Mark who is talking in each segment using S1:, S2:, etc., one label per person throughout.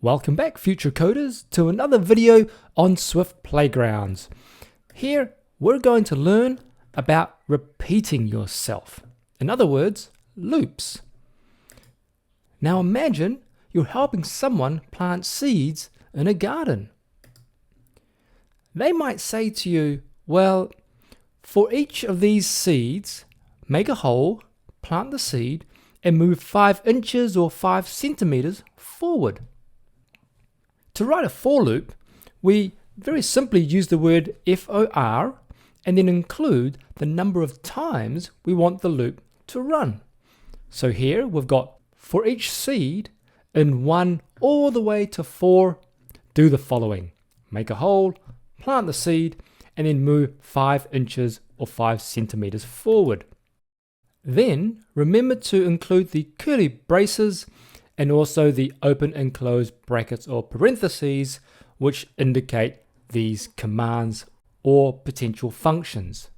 S1: Welcome back, future coders, to another video on Swift Playgrounds. Here, we're going to learn about repeating yourself. In other words, loops. Now imagine you're helping someone plant seeds in a garden. They might say to you, well, for each of these seeds, make a hole, plant the seed, and move 5 inches or 5 centimeters forward. To write a for loop, we very simply use the word for and then include the number of times we want the loop to run. So here we've got for each seed in 1 all the way to 4, do the following. Make a hole, plant the seed, and then move 5 inches or 5 centimeters forward. Then remember to include the curly braces and also the open and closed brackets or parentheses, which indicate these commands or potential functions.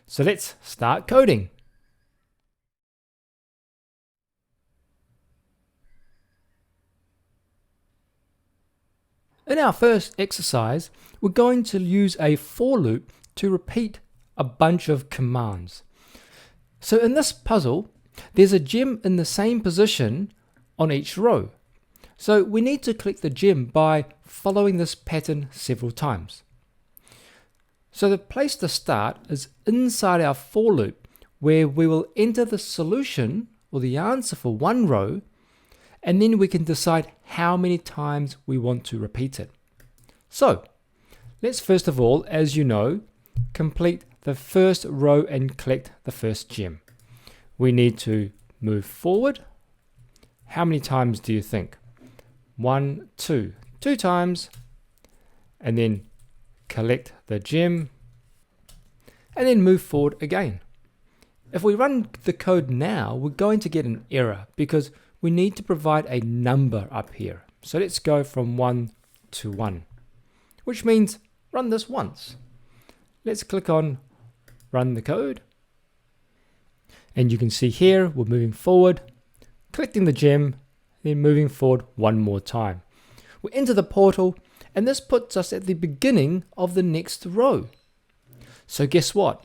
S1: So let's start coding. In our first exercise, we're going to use a for loop to repeat a bunch of commands. So in this puzzle, there's a gem in the same position on each row. So we need to click the gem by following this pattern several times. So the place to start is inside our for loop, where we will enter the solution or the answer for one row, and then we can decide how many times we want to repeat it. So let's first of all, as you know, complete the first row and collect the first gem. We need to move forward. How many times do you think? 1, 2. 2 times. And then collect the gem. And then move forward again. If we run the code now, we're going to get an error because we need to provide a number up here. So let's go from 1 to 1, which means run this once. Let's click on run the code. And you can see here we're moving forward, collecting the gem, then moving forward one more time. We enter the portal, and this puts us at the beginning of the next row. So guess what?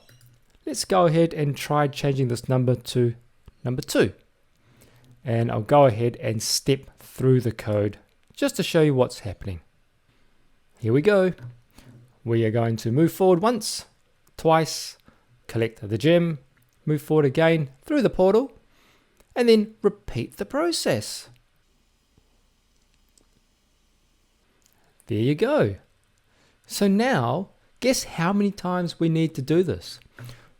S1: Let's go ahead and try changing this number to number 2. And I'll go ahead and step through the code just to show you what's happening. Here we go. We are going to move forward once, twice, collect the gem, move forward again through the portal, and then repeat the process. There you go. So now, guess how many times we need to do this?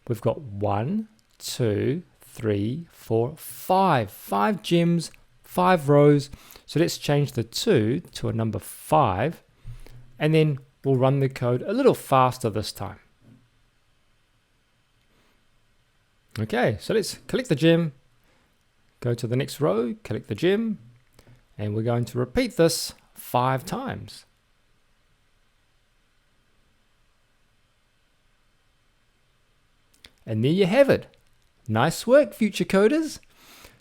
S1: We've got 1, 2, 3, 4, 5. 5 gems, 5 rows. So let's change the 2 to a number 5, and then we'll run the code a little faster this time. Okay, so let's collect the gem, go to the next row, collect the gem, and we're going to repeat this 5 times. And there you have it. Nice work, future coders.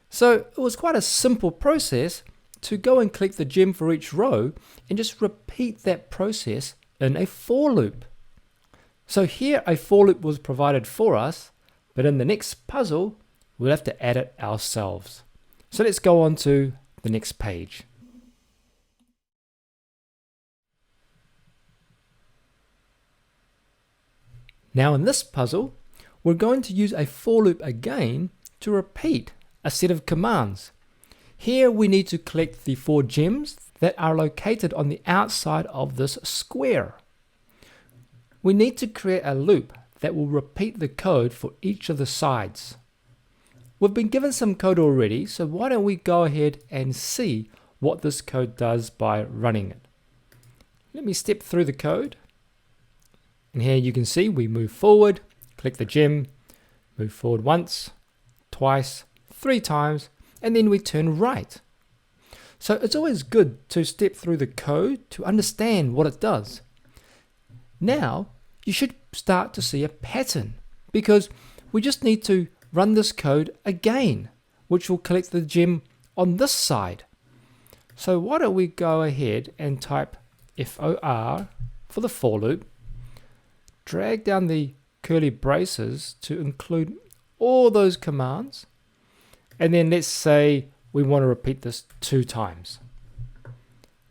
S1: So it was quite a simple process to go and collect the gem for each row and just repeat that process in a for loop. So here a for loop was provided for us, but in the next puzzle, we'll have to add it ourselves. So let's go on to the next page. Now in this puzzle, we're going to use a for loop again to repeat a set of commands. Here we need to collect the 4 gems that are located on the outside of this square. We need to create a loop that will repeat the code for each of the sides. We've been given some code already, so why don't we go ahead and see what this code does by running it. Let me step through the code. And here you can see we move forward, click the gem, move forward once, twice, 3 times, and then we turn right. So it's always good to step through the code to understand what it does. Now, you should start to see a pattern because we just need to run this code again, which will collect the gem on this side. So why don't we go ahead and type FOR for the for loop, drag down the curly braces to include all those commands, and then let's say we want to repeat this 2 times.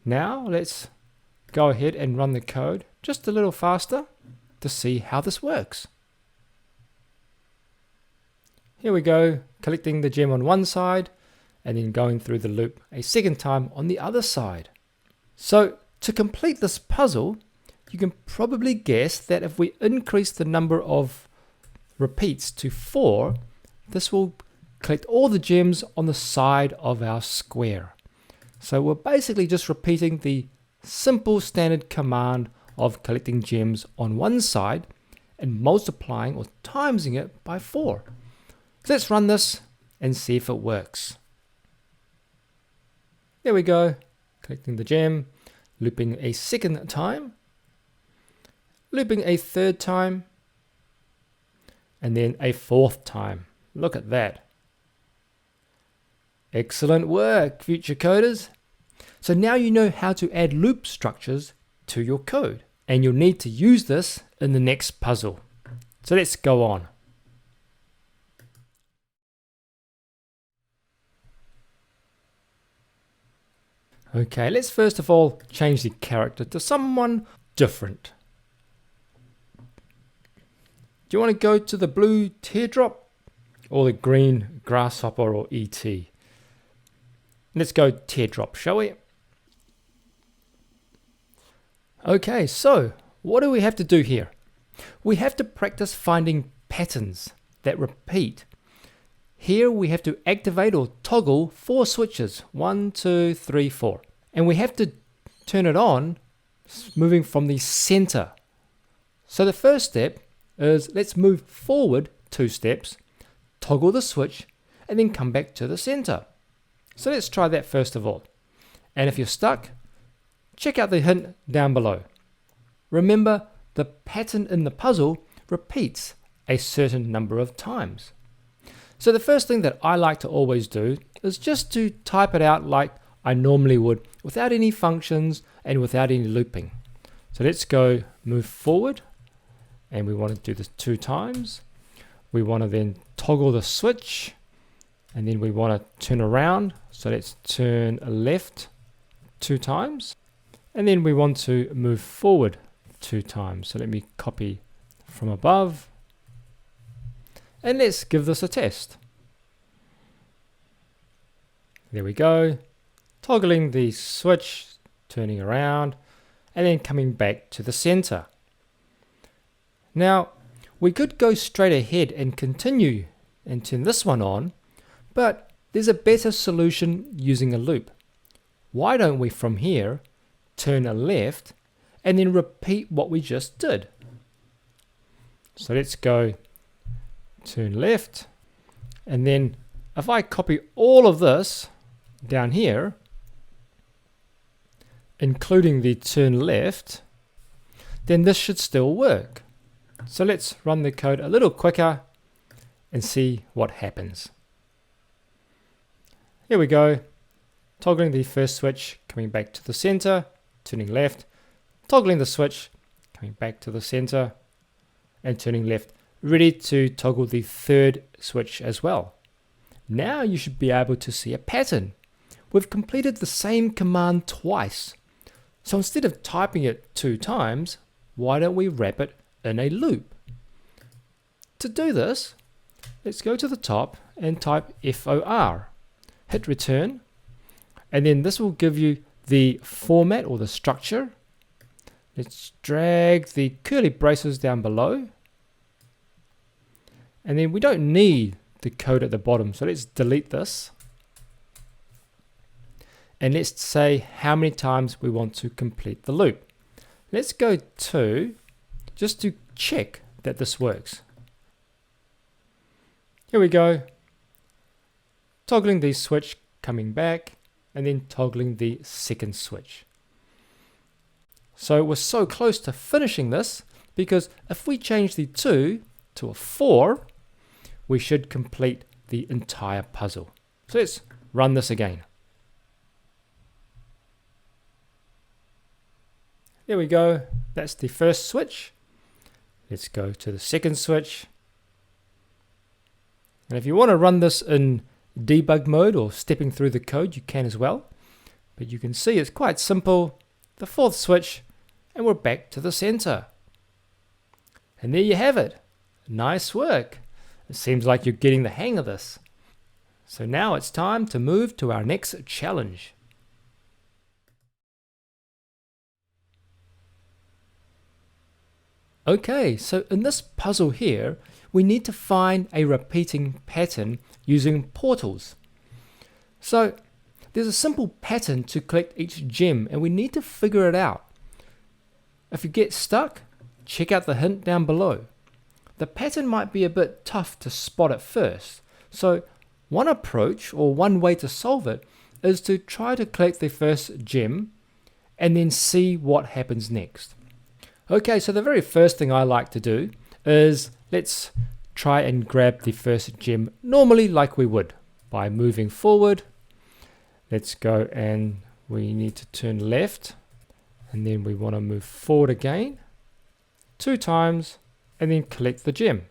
S1: Now let's go ahead and run the code just a little faster to see how this works. Here we go, collecting the gem on one side and then going through the loop a second time on the other side. So to complete this puzzle, you can probably guess that if we increase the number of repeats to 4, this will collect all the gems on the side of our square. So we're basically just repeating the simple standard command of collecting gems on one side and multiplying or timesing it by 4. So let's run this and see if it works. There we go, collecting the gem, looping a second time, looping a third time, and then a fourth time. Look at that. Excellent work, future coders. So now you know how to add loop structures to your code, and you'll need to use this in the next puzzle. So let's go on. Okay, let's first of all change the character to someone different. Do you want to go to the blue teardrop or the green grasshopper or ET? Let's go teardrop, shall we? Okay, so what do we have to do here? We have to practice finding patterns that repeat. Here we have to activate or toggle 4 switches, 1, 2, 3, 4. And we have to turn it on moving from the center. So the first step is let's move forward 2 steps, toggle the switch, and then come back to the center. So let's try that first of all. And if you're stuck, check out the hint down below. Remember, the pattern in the puzzle repeats a certain number of times. So the first thing that I like to always do is just to type it out like I normally would, without any functions and without any looping. So let's go move forward, and we want to do this 2 times. We want to then toggle the switch, and then we want to turn around. So let's turn left 2 times, and then we want to move forward 2 times. So let me copy from above, and let's give this a test. There we go, toggling the switch, turning around, and then coming back to the center. Now, we could go straight ahead and continue and turn this one on, but there's a better solution using a loop. Why don't we from here turn left and then repeat what we just did? So let's go turn left, and then if I copy all of this down here, including the turn left, then this should still work. So let's run the code a little quicker and see what happens. Here we go, toggling the first switch, coming back to the center, turning left, toggling the switch, coming back to the center, and turning left, ready to toggle the third switch as well. Now you should be able to see a pattern. We've completed the same command twice. So instead of typing it 2 times, why don't we wrap it in a loop? To do this, let's go to the top and type FOR. Hit return, and then this will give you the format or the structure. Let's drag the curly braces down below. And then we don't need the code at the bottom, so let's delete this. And let's say how many times we want to complete the loop. Let's go 2, just to check that this works. Here we go. Toggling the switch, coming back, and then toggling the second switch. So we're so close to finishing this, because if we change the 2 to a 4, we should complete the entire puzzle. So let's run this again. There we go. That's the first switch. Let's go to the second switch. And if you want to run this in debug mode or stepping through the code, you can as well. But you can see it's quite simple. The fourth switch, and we're back to the center. And there you have it. Nice work. It seems like you're getting the hang of this. So now it's time to move to our next challenge. Okay, so in this puzzle here, we need to find a repeating pattern using portals. So there's a simple pattern to collect each gem, and we need to figure it out. If you get stuck, check out the hint down below. The pattern might be a bit tough to spot at first, so one approach or one way to solve it is to try to collect the first gem and then see what happens next. Okay, so the very first thing I like to do is let's try and grab the first gem normally like we would by moving forward. Let's go and we need to turn left, and then we want to move forward again 2 times and then collect the gem.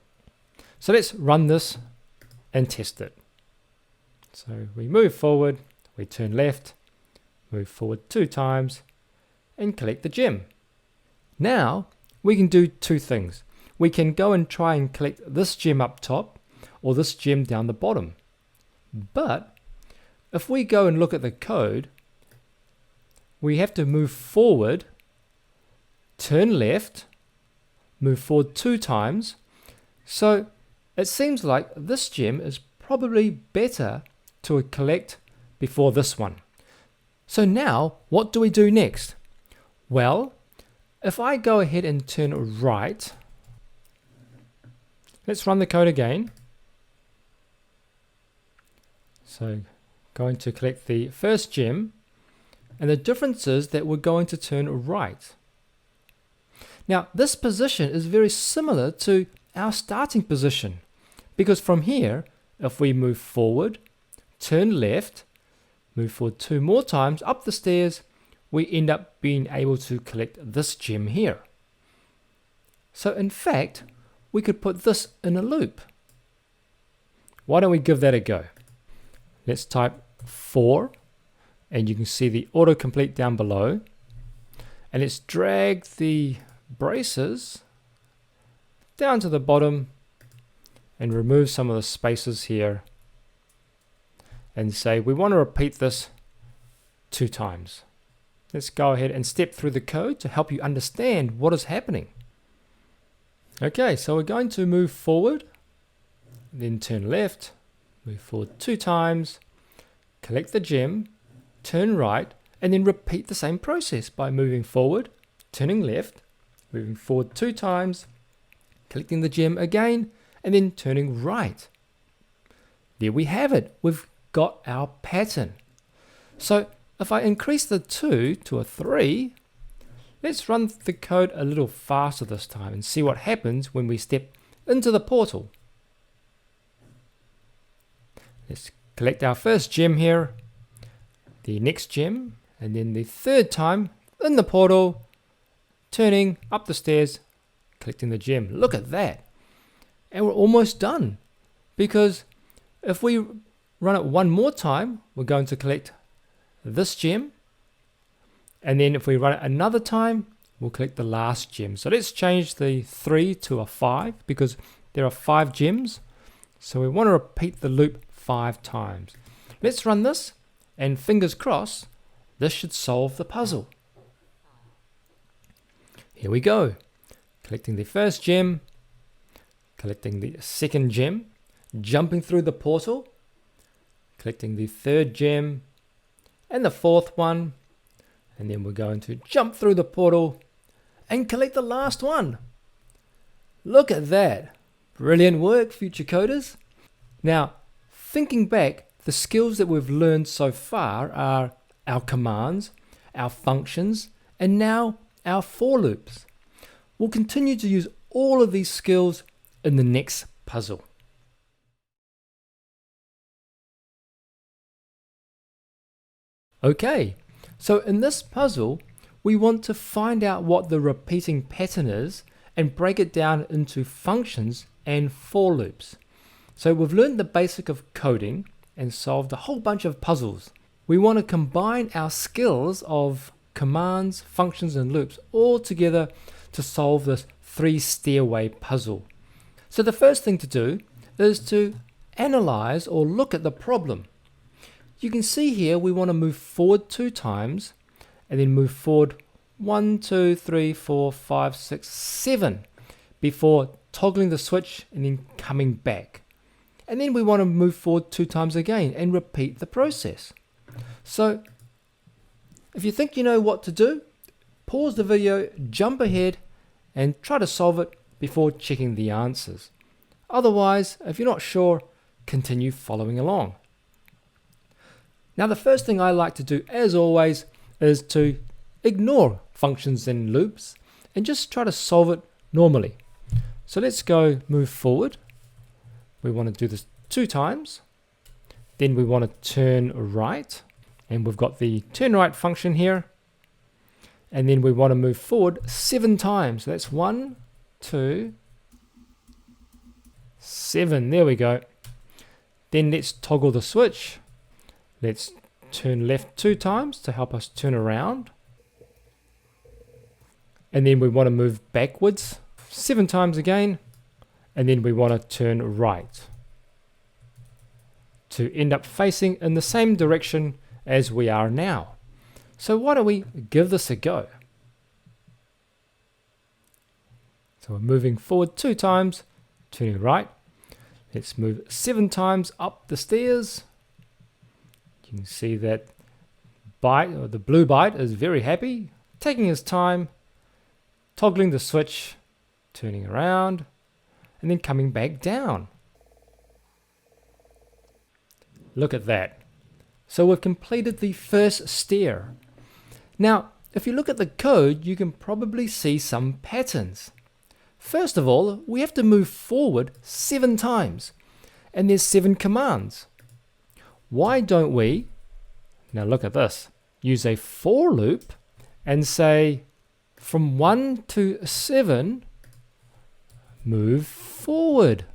S1: So let's run this and test it. So we move forward, we turn left, move forward 2 times and collect the gem. Now we can do 2 things. We can go and try and collect this gem up top or this gem down the bottom. But if we go and look at the code, we have to move forward, turn left, move forward 2 times. So it seems like this gem is probably better to collect before this one. So now what do we do next? Well, if I go ahead and turn right, let's run the code again. So going to collect the first gem, and the difference is that we're going to turn right. Now this position is very similar to our starting position, because from here, if we move forward, turn left, move forward 2 more times up the stairs, we end up being able to collect this gem here. So in fact, we could put this in a loop. Why don't we give that a go? Let's type 4, and you can see the autocomplete down below. And let's drag the braces down to the bottom and remove some of the spaces here and say we want to repeat this 2 times. Let's go ahead and step through the code to help you understand what is happening. Okay, so we're going to move forward, then turn left, move forward 2 times, collect the gem, turn right, and then repeat the same process by moving forward, turning left, moving forward 2 times, collecting the gem again, and then turning right. There we have it. We've got our pattern. So if I increase the 2 to a 3, let's run the code a little faster this time and see what happens when we step into the portal. Let's collect our first gem here, the next gem, and then the 3rd time in the portal, turning up the stairs, collecting the gem. Look at that. And we're almost done, because if we run it one more time, we're going to collect this gem, and then if we run it another time, we'll collect the last gem. So let's change the 3 to a 5 because there are 5 gems, so we want to repeat the loop 5 times. Let's run this, and fingers crossed this should solve the puzzle. Here we go, collecting the first gem, collecting the second gem, jumping through the portal, collecting the 3rd gem and the 4th one, and then we're going to jump through the portal and collect the last one. Look at that. Brilliant work, future coders. Now, thinking back, the skills that we've learned so far are our commands, our functions, and now our for loops. We'll continue to use all of these skills in the next puzzle. Okay, so in this puzzle, we want to find out what the repeating pattern is and break it down into functions and for loops. So we've learned the basic of coding and solved a whole bunch of puzzles. We want to combine our skills of commands, functions, and loops all together to solve this 3-stairway puzzle. So the first thing to do is to analyze or look at the problem. You can see here we want to move forward 2 times and then move forward 1, 2, 3, 4, 5, 6, 7 before toggling the switch and then coming back. And then we want to move forward 2 times again and repeat the process. So if you think you know what to do, pause the video, jump ahead and try to solve it before checking the answers. Otherwise, if you're not sure, continue following along. Now the first thing I like to do, as always, is to ignore functions and loops and just try to solve it normally. So let's go move forward. We want to do this 2 times. Then we want to turn right. And we've got the turn right function here. And then we want to move forward 7 times. So that's 1, 2, 7. There we go. Then let's toggle the switch. Let's turn left 2 times to help us turn around. And then we want to move backwards 7 times again. And then we want to turn right to end up facing in the same direction as we are now. So why don't we give this a go? So we're moving forward 2 times, turning right. Let's move 7 times up the stairs. You can see that the blue byte is very happy, taking his time, toggling the switch, turning around, and then coming back down. Look at that. So we've completed the first stair. Now, if you look at the code, you can probably see some patterns. First of all, we have to move forward 7 times, and there's 7 commands. Why don't we, now look at this, use a for loop and say from 1 to 7, move forward.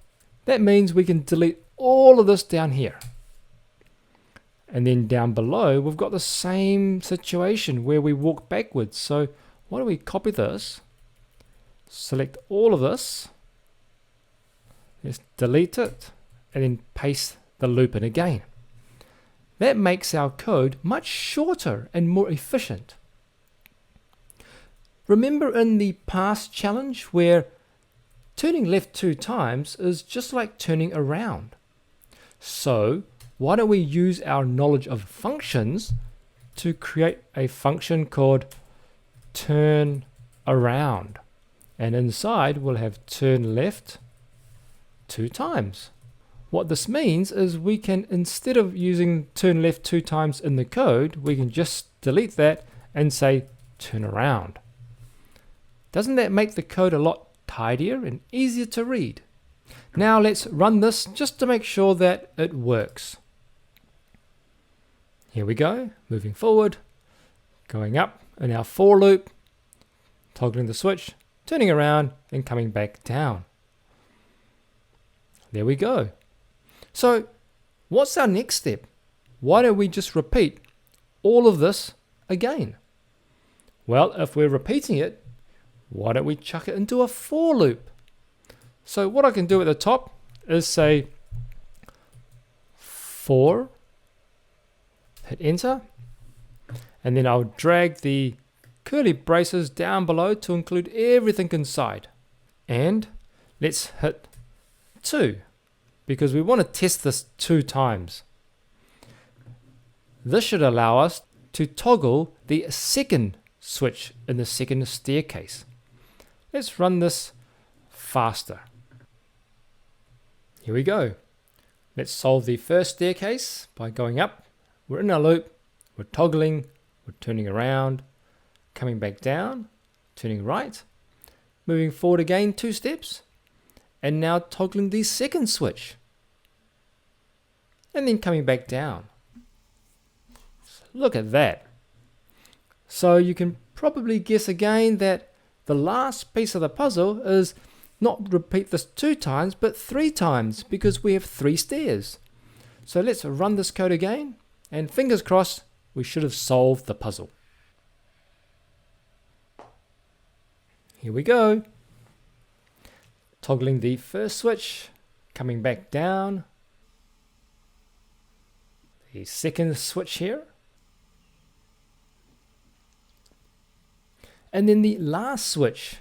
S1: That means we can delete all of this down here. And then down below, we've got the same situation where we walk backwards. So why don't we copy this, select all of this, let's delete it, and then paste the loop in again. That makes our code much shorter and more efficient. Remember in the past challenge where turning left 2 times is just like turning around. So why don't we use our knowledge of functions to create a function called turn around. And inside we'll have turn left 2 times. What this means is we can, instead of using turn left 2 times in the code, we can just delete that and say turn around. Doesn't that make the code a lot tidier and easier to read? Now let's run this just to make sure that it works. Here we go, moving forward, going up in our for loop, toggling the switch, turning around and coming back down. There we go. So what's our next step? Why don't we just repeat all of this again? Well, if we're repeating it, why don't we chuck it into a for loop? So what I can do at the top is say for, hit enter, and then I'll drag the curly braces down below to include everything inside. And let's hit 2 because we want to test this 2 times. This should allow us to toggle the second switch in the second staircase. Let's run this faster. Here we go. Let's solve the first staircase by going up. We're in our loop, we're toggling, we're turning around, coming back down, turning right, moving forward again 2 steps, and now toggling the second switch, and then coming back down. Look at that. So you can probably guess again that the last piece of the puzzle is not repeat this 2 times, but 3 times, because we have 3 stairs. So let's run this code again, and fingers crossed, we should have solved the puzzle. Here we go. Toggling the first switch, coming back down. The second switch here. And then the last switch.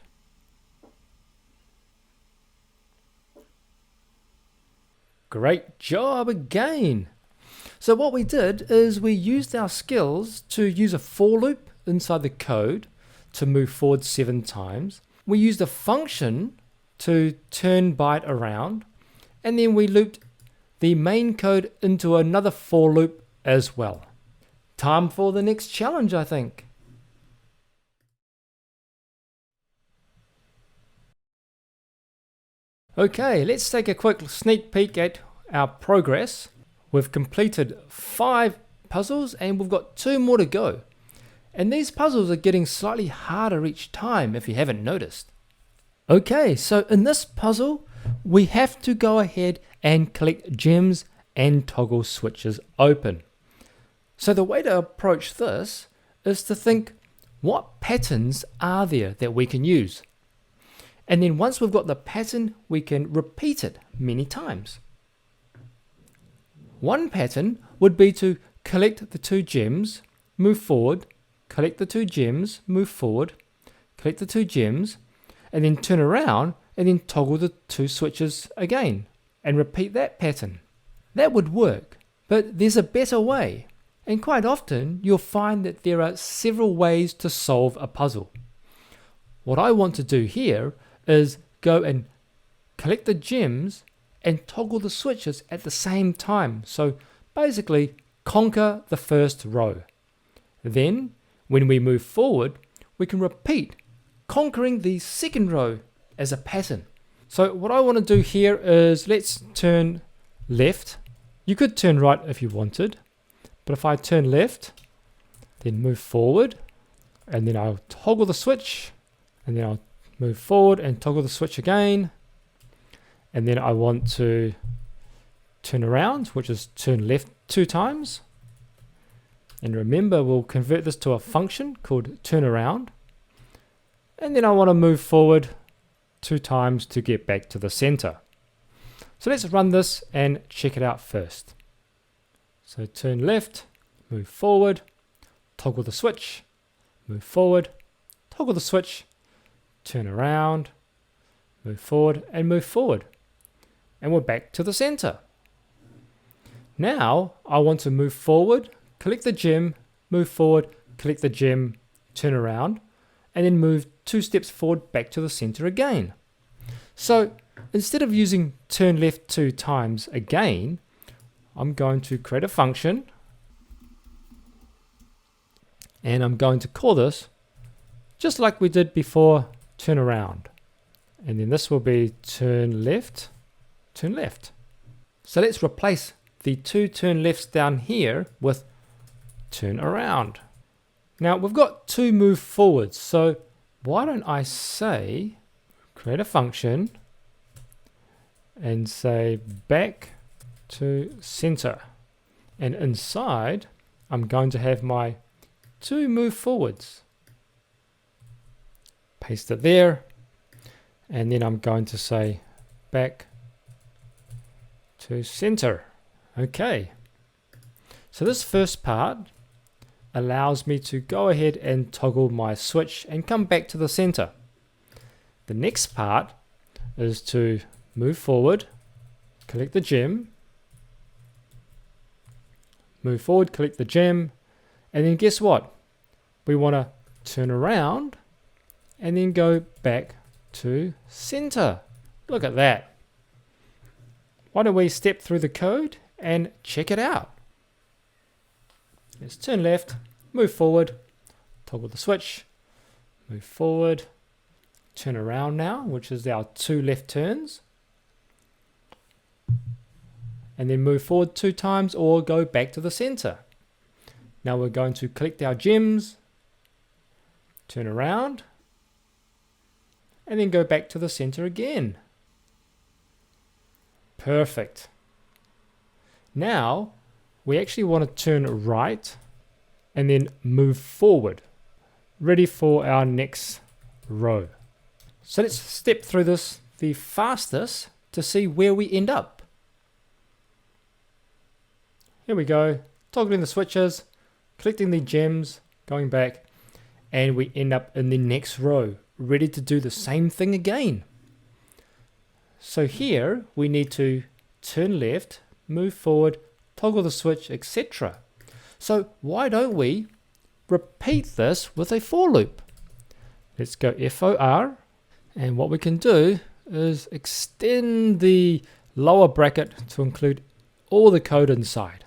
S1: Great job again. So what we did is we used our skills to use a for loop inside the code to move forward 7 times. We used a function to turn byte around, and then we looped the main code into another for loop as well. Time for the next challenge, I think. Okay, let's take a quick sneak peek at our progress. We've completed 5 puzzles and we've got 2 more to go. And these puzzles are getting slightly harder each time if you haven't noticed. Okay, so in this puzzle, we have to go ahead and collect gems and toggle switches open. So the way to approach this is to think, what patterns are there that we can use? And then once we've got the pattern, we can repeat it many times. One pattern would be to collect the 2 gems, move forward, collect the 2 gems, move forward, collect the 2 gems, and then turn around and then toggle the 2 switches again and repeat that pattern. That would work, but there's a better way. And quite often you'll find that there are several ways to solve a puzzle. What I want to do here is go and collect the gems and toggle the switches at the same time. So basically conquer the first row. Then when we move forward, we can repeat conquering the second row as a pattern. So what I want to do here is let's turn left. You could turn right if you wanted, but if I turn left, then move forward, and then I'll toggle the switch, and then I'll move forward and toggle the switch again, and then I want to turn around, which is turn left 2 times. And remember, we'll convert this to a function called turn around, and then I want to move forward 2 times to get back to the center. So let's run this and check it out first. So turn left, move forward, toggle the switch, move forward, toggle the switch, turn around, move forward, and move forward. And we're back to the center. Now I want to move forward, collect the gem, move forward, collect the gem, turn around, and then move 2 steps forward back to the center again. So instead of using turn left 2 times again, I'm going to create a function, and I'm going to call this just like we did before, turn around. And then this will be turn left, turn left. So let's replace the 2 turn lefts down here with turn around. Now we've got 2 move forwards, so why don't I say create a function and say back to center, and inside I'm going to have my 2 move forwards. Paste it there, and then I'm going to say back to center. Okay, so this first part allows me to go ahead and toggle my switch and come back to the center. The next part is to move forward, collect the gem, move forward, collect the gem, and then guess what? We want to turn around and then go back to center. Look at that. Why don't we step through the code and check it out? Let's turn left, move forward, toggle the switch, move forward, turn around now, which is our 2 left turns, and then move forward 2 times or go back to the center. Now we're going to collect our gems, turn around, and then go back to the center again. Perfect. Now, we actually want to turn right and then move forward, ready for our next row. So let's step through this the fastest to see where we end up. Here we go, toggling the switches, collecting the gems, going back, and we end up in the next row, ready to do the same thing again. So here we need to turn left, move forward, toggle the switch, etc. So why don't we repeat this with a for loop? Let's go FOR, and what we can do is extend the lower bracket to include all the code inside.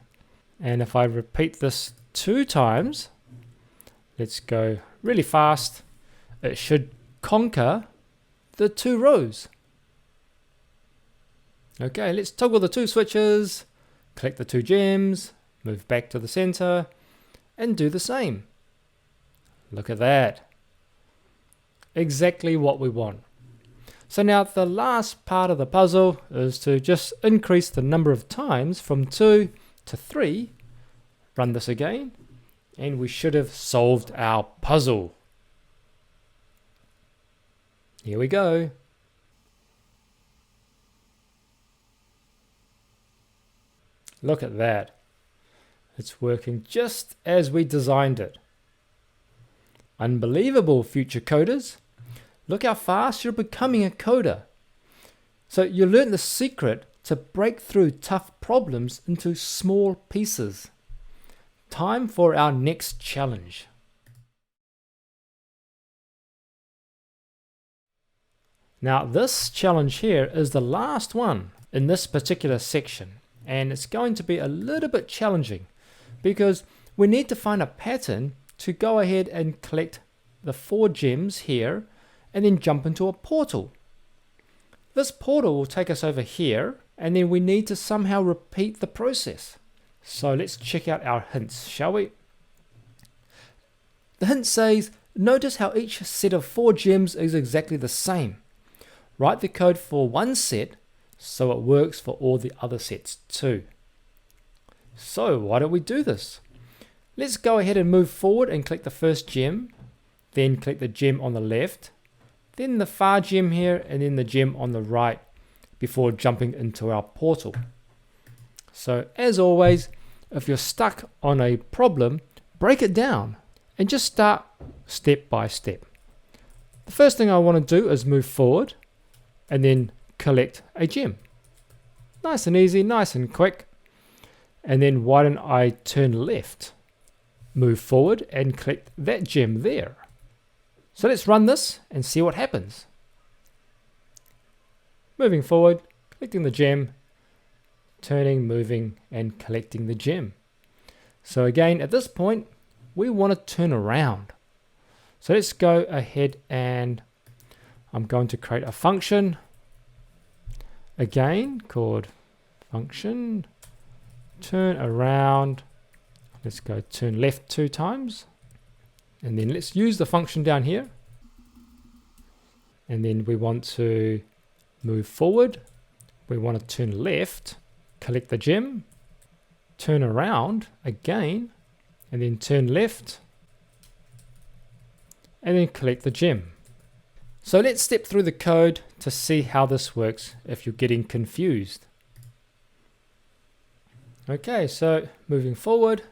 S1: And if I repeat this 2 times, let's go really fast, it should conquer the 2 rows. Okay, let's toggle the 2 switches, collect the 2 gems, move back to the center, and do the same. Look at that. Exactly what we want. So now the last part of the puzzle is to just increase the number of times from 2 to 3. Run this again, and we should have solved our puzzle. Here we go. Look at that. It's working just as we designed it. Unbelievable, future coders. Look how fast you're becoming a coder. So you learned the secret to break through tough problems into small pieces. Time for our next challenge. Now this challenge here is the last one in this particular section, and it's going to be a little bit challenging because we need to find a pattern to go ahead and collect the 4 gems here and then jump into a portal. This portal will take us over here, and then we need to somehow repeat the process. So let's check out our hints, shall we? The hint says, notice how each set of 4 gems is exactly the same. Write the code for one set so it works for all the other sets too. So why don't we do this? Let's go ahead and move forward and click the first gem, then click the gem on the left, then the far gem here, and then the gem on the right before jumping into our portal. So as always, if you're stuck on a problem, break it down and just start step by step. The first thing I want to do is move forward and then collect a gem. Nice and easy, nice and quick. And then why don't I turn left, move forward and collect that gem there. So let's run this and see what happens. Moving forward, collecting the gem, turning, moving, and collecting the gem. So again, at this point, we want to turn around. So let's go ahead and I'm going to create a function again called function turn around. Let's go turn left 2 times. And then let's use the function down here. And then we want to move forward. We want to turn left, collect the gem, turn around again, and then turn left, and then collect the gem. So let's step through the code to see how this works if you're getting confused. Okay, so moving forward,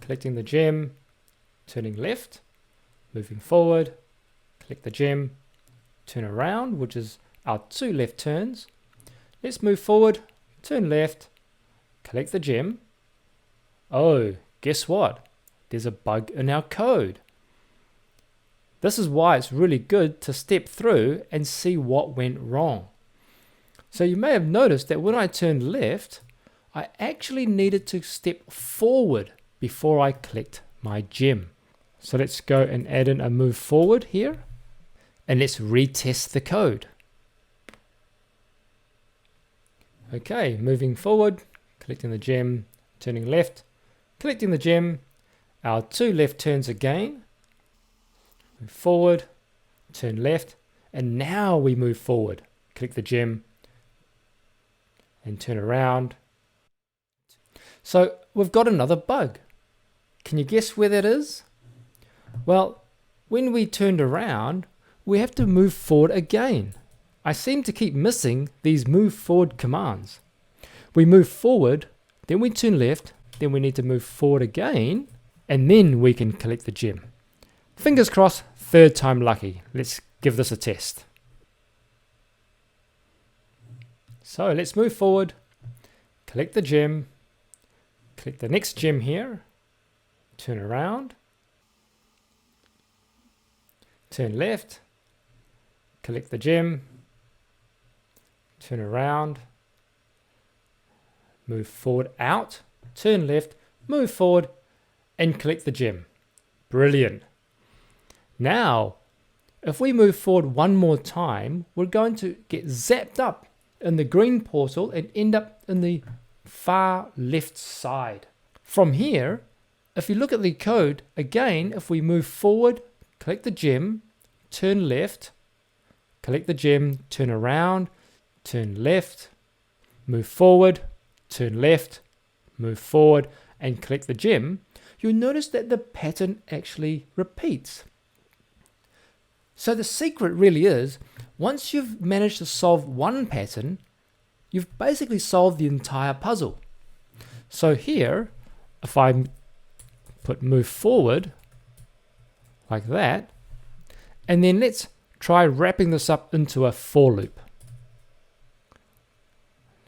S1: collecting the gem, turning left, moving forward, collect the gem, turn around, which is our 2 left turns. Let's move forward, turn left, collect the gem. Oh, guess what? There's a bug in our code. This is why it's really good to step through and see what went wrong. So you may have noticed that when I turned left, I actually needed to step forward before I collect my gem. So let's go and add in a move forward here, and let's retest the code. Okay, moving forward, collecting the gem, turning left, collecting the gem, our 2 left turns again. move forward, turn left, and now we move forward. Click the gem and turn around. So we've got another bug. Can you guess where that is? Well, when we turned around, we have to move forward again. I seem to keep missing these move forward commands. We move forward, then we turn left, then we need to move forward again, and then we can collect the gem. Fingers crossed, third time lucky. Let's give this a test. So let's move forward, collect the gem, click the next gem here, turn around, turn left, collect the gem, turn around, move forward out, turn left, move forward, and collect the gem. Brilliant. Now, if we move forward one more time, we're going to get zapped up in the green portal and end up in the far left side. From here, if you look at the code, again, if we move forward, collect the gem, turn left, collect the gem, turn around, turn left, move forward, turn left, move forward, and collect the gem, you'll notice that the pattern actually repeats. So the secret really is, once you've managed to solve one pattern, you've basically solved the entire puzzle. So here, if I put move forward, like that, and then let's try wrapping this up into a for loop.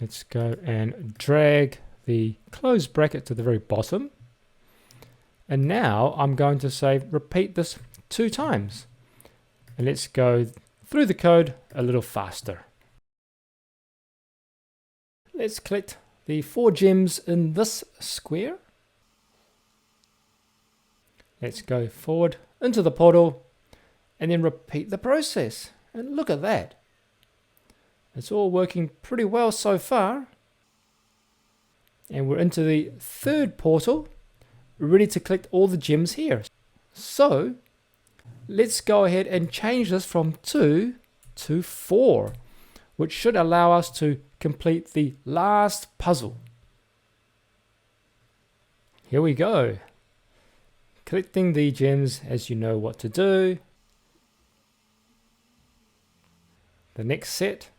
S1: Let's go and drag the close bracket to the very bottom. And now I'm going to say repeat this 2 times. And let's go through the code a little faster. Let's collect the 4 gems in this square. Let's go forward into the portal and then repeat the process. And look at that. It's all working pretty well so far. And we're into the 3rd portal, ready to collect all the gems here. So let's go ahead and change this from 2 to 4, which should allow us to complete the last puzzle. Here we go. Collecting the gems as you know what to do. The next set.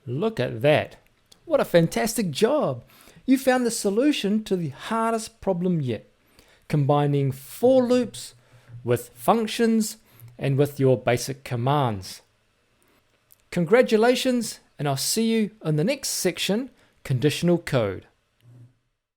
S1: Look at that. What a fantastic job. You found the solution to the hardest problem yet, combining for loops with functions and with your basic commands. Congratulations, and I'll see you in the next section, conditional code.